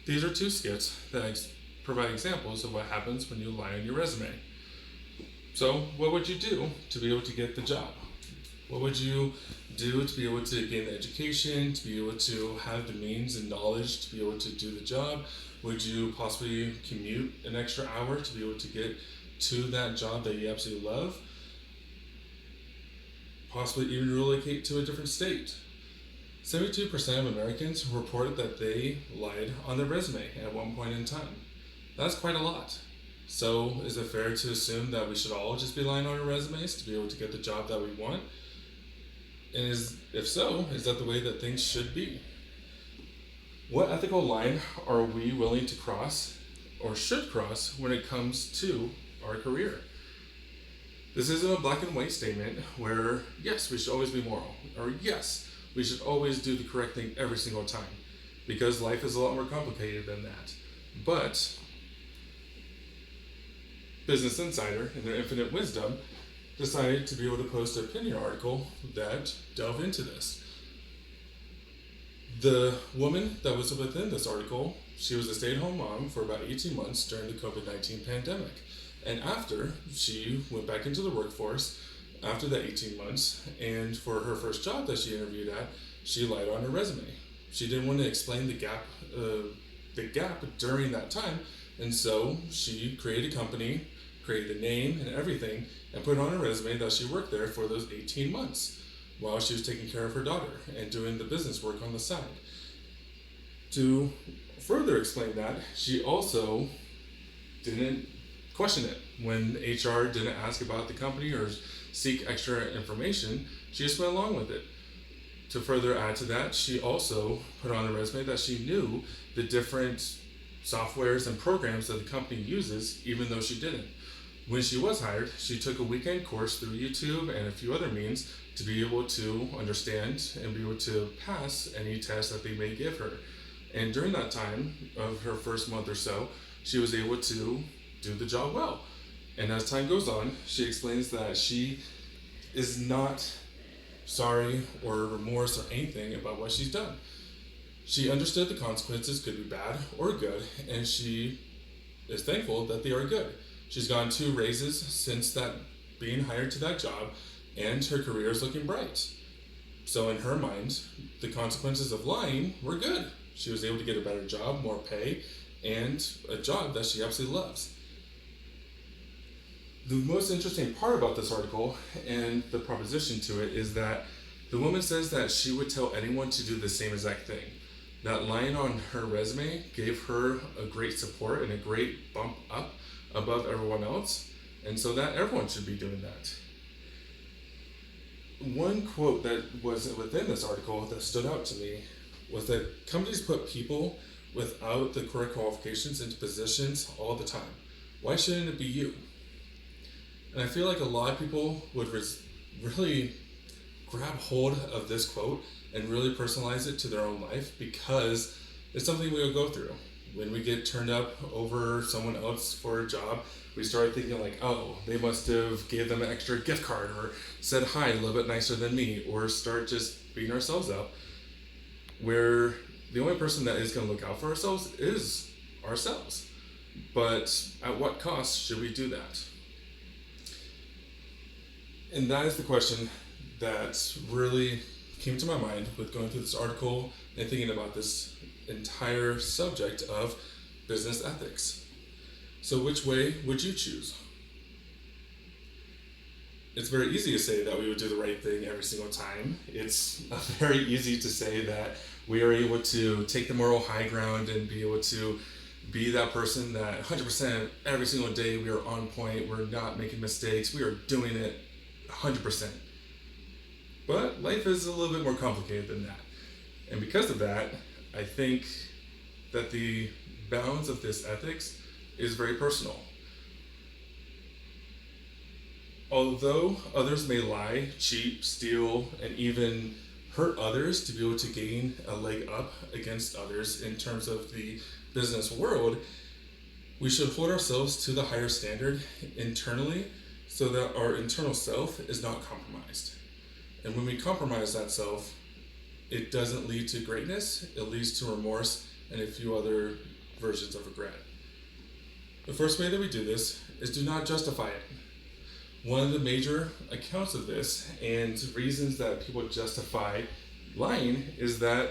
These are two skits that provide examples of what happens when you lie on your resume. So, what would you do to be able to get the job? What would you do to be able to gain the education, to be able to have the means and knowledge to be able to do the job? Would you possibly commute an extra hour to be able to get to that job that you absolutely love? Possibly even relocate to a different state. 72% of Americans reported that they lied on their resume at one point in time. That's quite a lot. So, is it fair to assume that we should all just be lying on our resumes to be able to get the job that we want? And if so, is that the way that things should be? What ethical line are we willing to cross or should cross when it comes to our career? This isn't a black and white statement where, yes, we should always be moral, or yes, we should always do the correct thing every single time, because life is a lot more complicated than that. But Business Insider, in their infinite wisdom, decided to be able to post an opinion article that delved into this. The woman that was within this article, she was a stay-at-home mom for about 18 months during the COVID-19 pandemic. And after, she went back into the workforce after that 18 months, and for her first job that she interviewed at, she lied on her resume. She didn't want to explain the gap during that time, and so she created a company, created a name and everything, and put on her resume that she worked there for those 18 months while she was taking care of her daughter and doing the business work on the side. To further explain that, she also didn't question it. When HR didn't ask about the company or seek extra information, she just went along with it. To further add to that, she also put on her resume that she knew the different softwares and programs that the company uses, even though she didn't. When she was hired, she took a weekend course through YouTube and a few other means to be able to understand and be able to pass any test that they may give her. And during that time of her first month or so, she was able to do the job well. And as time goes on, she explains that she is not sorry or remorse or anything about what she's done. She understood the consequences could be bad or good, and she is thankful that they are good. She's gotten 2 raises since that being hired to that job, and her career is looking bright. So in her mind, the consequences of lying were good. She was able to get a better job, more pay, and a job that she absolutely loves. The most interesting part about this article and the proposition to it is that the woman says that she would tell anyone to do the same exact thing. That line on her resume gave her a great support and a great bump up above everyone else, and so that everyone should be doing that. One quote that was within this article that stood out to me was that companies put people without the correct qualifications into positions all the time. Why shouldn't it be you? And I feel like a lot of people would really grab hold of this quote and really personalize it to their own life, because it's something we will go through. When we get turned up over someone else for a job, we start thinking like, oh, they must have gave them an extra gift card or said hi a little bit nicer than me, or start just beating ourselves up, where the only person that is going to look out for ourselves is ourselves. But at what cost should we do that? And that is the question that really came to my mind with going through this article and thinking about this entire subject of business ethics. So which way would you choose? It's very easy to say that we would do the right thing every single time. It's very easy to say that we are able to take the moral high ground and be able to be that person that 100% every single day we are on point, we're not making mistakes, we are doing it 100%. But life is a little bit more complicated than that. And because of that, I think that the bounds of this ethics is very personal. Although others may lie, cheat, steal, and even hurt others to be able to gain a leg up against others in terms of the business world, we should hold ourselves to the higher standard internally so that our internal self is not compromised. And when we compromise that self, it doesn't lead to greatness, it leads to remorse and a few other versions of regret. The first way that we do this is do not justify it. One of the major accounts of this and reasons that people justify lying is that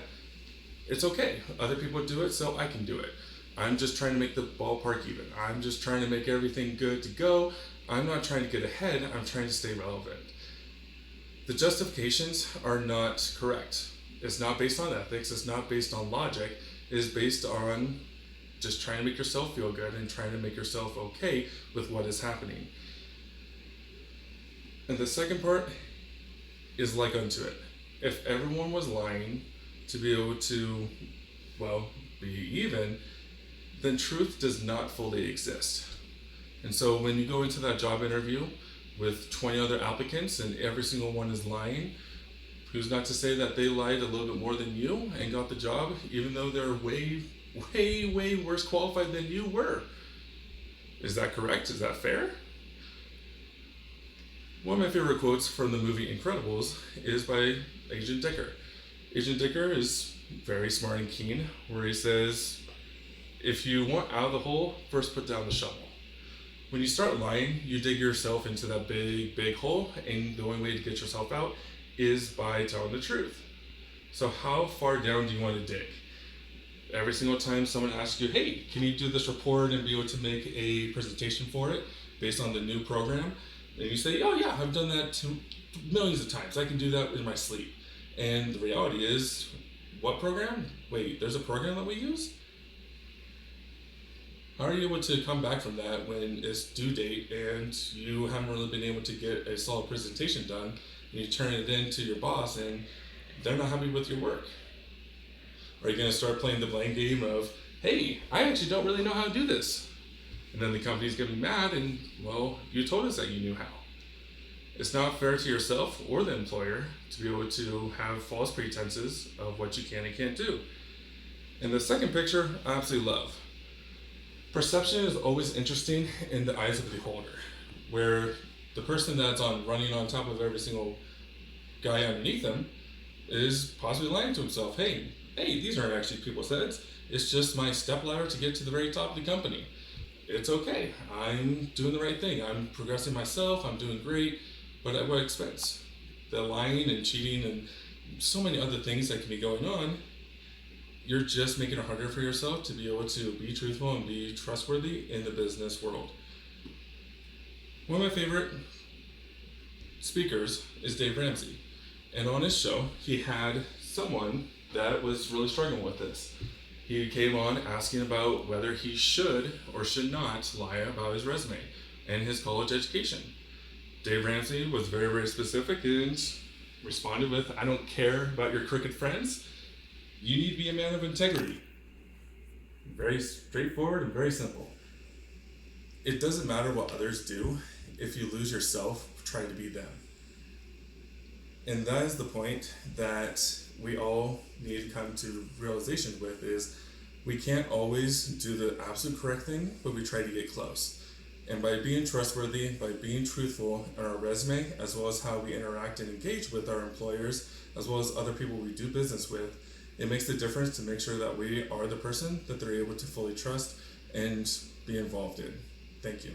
it's okay. Other people do it, so I can do it. I'm just trying to make the ballpark even. I'm just trying to make everything good to go. I'm not trying to get ahead. I'm trying to stay relevant. The justifications are not correct. It's not based on ethics. It's not based on logic. It is based on just trying to make yourself feel good and trying to make yourself okay with what is happening. And the second part is like unto it. If everyone was lying to be able to, be even, then truth does not fully exist. And so when you go into that job interview with 20 other applicants and every single one is lying, who's not to say that they lied a little bit more than you and got the job, even though they're way, way, way worse qualified than you were? Is that correct? Is that fair? One of my favorite quotes from the movie Incredibles is by Agent Dicker. Agent Dicker is very smart and keen, where he says, if you want out of the hole, first put down the shovel. When you start lying, you dig yourself into that big, big hole, and the only way to get yourself out is by telling the truth. So how far down do you want to dig? Every single time someone asks you, hey, can you do this report and be able to make a presentation for it based on the new program? And you say, oh yeah, I've done that millions of times. I can do that in my sleep. And the reality is, what program? Wait, there's a program that we use? How are you able to come back from that when it's due date and you haven't really been able to get a solid presentation done, and you turn it in to your boss and they're not happy with your work? Are you going to start playing the blame game of, hey, I actually don't really know how to do this? And then the company's going to be mad and, you told us that you knew how. It's not fair to yourself or the employer to be able to have false pretenses of what you can and can't do. And the second picture, I absolutely love. Perception is always interesting in the eyes of the beholder, where the person that's running on top of every single guy underneath them is possibly lying to himself. Hey, these aren't actually people's heads. It's just my stepladder to get to the very top of the company. It's okay. I'm doing the right thing. I'm progressing myself. I'm doing great. But at what expense? The lying and cheating and so many other things that can be going on, you're just making it harder for yourself to be able to be truthful and be trustworthy in the business world. One of my favorite speakers is Dave Ramsey. And on his show, he had someone that was really struggling with this. He came on asking about whether he should or should not lie about his resume and his college education. Dave Ramsey was very, very specific and responded with, I don't care about your crooked friends. You need to be a man of integrity. Very straightforward and very simple. It doesn't matter what others do if you lose yourself trying to be them. And that is the point that we all need to come to realization with, is we can't always do the absolute correct thing, but we try to get close. And by being trustworthy, by being truthful in our resume, as well as how we interact and engage with our employers, as well as other people we do business with, it makes the difference to make sure that we are the person that they're able to fully trust and be involved in. Thank you.